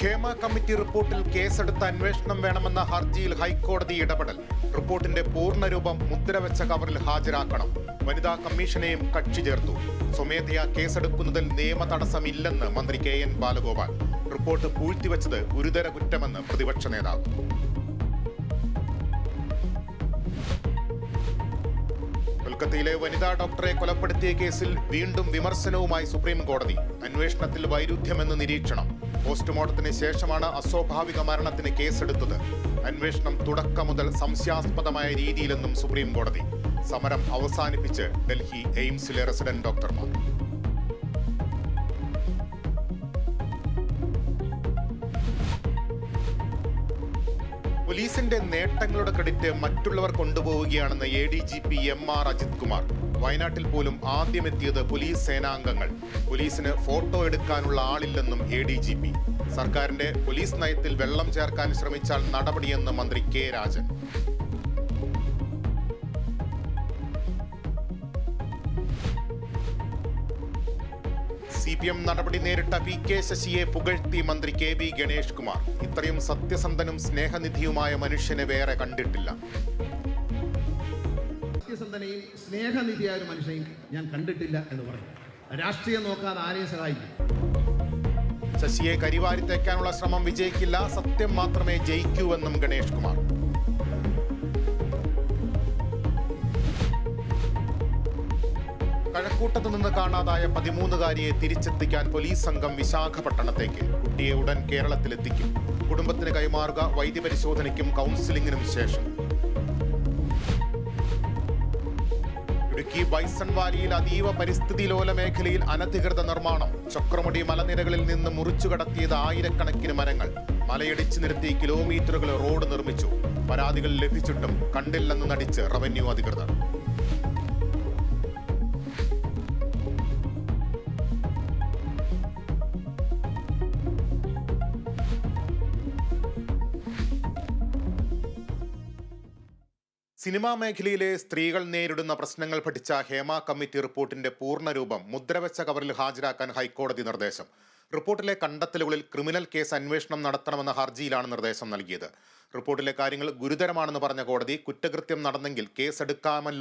Hema committee റിപ്പോർട്ടിൽ കേസെടുത്ത് അന്വേഷണം വേണമെന്ന ഹർജിയിൽ ഹൈക്കോടതി ഇടപെടൽ. റിപ്പോർട്ടിന്റെ പൂർണ്ണരൂപം മുദ്രവെച്ച കവറിൽ ഹാജരാക്കണം. വനിതാ കമ്മീഷനെയും കക്ഷി ചേർത്തു. സ്വമേധയാ കേസെടുക്കുന്നതിൽ നിയമ തടസ്സമില്ലെന്ന് മന്ത്രി KN ബാലഗോപാൽ. റിപ്പോർട്ട് പൂഴ്ത്തിവെച്ചത് ഗുരുതര കുറ്റമെന്ന് പ്രതിപക്ഷ നേതാവ്. കൊൽക്കത്തയിലെ വനിതാ ഡോക്ടറെ കൊലപ്പെടുത്തിയ കേസിൽ വീണ്ടും വിമർശനവുമായി സുപ്രീം കോടതി. അന്വേഷണത്തിൽ വൈരുദ്ധ്യമെന്ന് നിരീക്ഷണം. പോസ്റ്റ്മോർട്ടത്തിന് ശേഷമാണ് അസ്വാഭാവിക മരണത്തിന് കേസെടുത്തത്. അന്വേഷണം തുടക്കം മുതൽ സംശയാസ്പദമായ രീതിയിലെന്നും സുപ്രീം കോടതി. സമരം അവസാനിപ്പിച്ച് ഡൽഹി എയിംസിലെ റെസിഡന്റ് ഡോക്ടർമാർ. പോലീസിന്റെ നേട്ടങ്ങളുടെ ക്രെഡിറ്റ് മറ്റുള്ളവർ കൊണ്ടുപോവുകയാണെന്ന് ADGP MR അജിത് കുമാർ. വയനാട്ടിൽ പോലും ആദ്യമെത്തിയത് പോലീസ് സേനാംഗങ്ങൾ. പോലീസിന് ഫോട്ടോ എടുക്കാനുള്ള ആളില്ലെന്നും ADGP. സർക്കാരിന്റെ പോലീസ് നയത്തിൽ വെള്ളം ചേർക്കാൻ ശ്രമിച്ചാൽ നടപടിയെന്ന് മന്ത്രി K രാജൻ. CPM നടപടി നേരിട്ട PK ശശിയെ പുകഴ്ത്തി മന്ത്രി KB ഗണേഷ് കുമാർ. ഇത്രയും സത്യസന്ധനും സ്നേഹനിധിയുമായ മനുഷ്യനെ വേറെ കണ്ടിട്ടില്ല. സത്യസന്ധനെയും സ്നേഹനിധിയായ ഒരു മനുഷ്യനെയും ഞാൻ കണ്ടിട്ടില്ല എന്ന് പറഞ്ഞു. രാഷ്ട്രീയം നോക്കാതെ ആരെയും സഹായിക്കും. ശശിയെ കരിവാരി തേക്കാനുള്ള ശ്രമം വിജയിക്കില്ല. സത്യം മാത്രമേ ജയിക്കൂവെന്നും ഗണേഷ് കുമാർ. കഴക്കൂട്ടത്ത് നിന്ന് കാണാതായ 13-കാരിയെ തിരിച്ചെത്തിക്കാൻ പോലീസ് സംഘം വിശാഖപട്ടണത്തേക്ക്. കുട്ടിയെ ഉടൻ കേരളത്തിലെത്തിക്കും. കുടുംബത്തിന് കൈമാറുക വൈദ്യപരിശോധനയ്ക്കും കൗൺസിലിംഗിനും ശേഷം. ഇടുക്കി ബൈസൺ വാലിയിൽ അതീവ പരിസ്ഥിതി ലോല മേഖലയിൽ അനധികൃത നിർമ്മാണം. ചക്രമുടി മലനിരകളിൽ നിന്ന് മുറിച്ചു കടത്തിയത് ആയിരക്കണക്കിന് മരങ്ങൾ. മലയിടിച്ചു നിരത്തി കിലോമീറ്ററുകൾ റോഡ് നിർമ്മിച്ചു. പരാതികൾ ലഭിച്ചിട്ടും കണ്ടില്ലെന്ന് നടിച്ച് റവന്യൂ അധികൃതർ. സിനിമാ മേഖലയിലെ സ്ത്രീകൾ നേരിടുന്ന പ്രശ്നങ്ങൾ പഠിച്ച ഹേമ കമ്മിറ്റി റിപ്പോർട്ടിന്റെ പൂർണ്ണരൂപം മുദ്രവെച്ച കവറിൽ ഹാജരാക്കാൻ ഹൈക്കോടതി നിർദ്ദേശം. റിപ്പോർട്ടിലെ കണ്ടെത്തലുകളിൽ ക്രിമിനൽ കേസ് അന്വേഷണം നടത്തണമെന്ന ഹർജിയിലാണ് നിർദ്ദേശം നൽകിയത്. റിപ്പോർട്ടിലെ കാര്യങ്ങൾ ഗുരുതരമാണെന്ന് പറഞ്ഞ കോടതി കുറ്റകൃത്യം നടന്നെങ്കിൽ കേസെടുക്കാമല്ലോ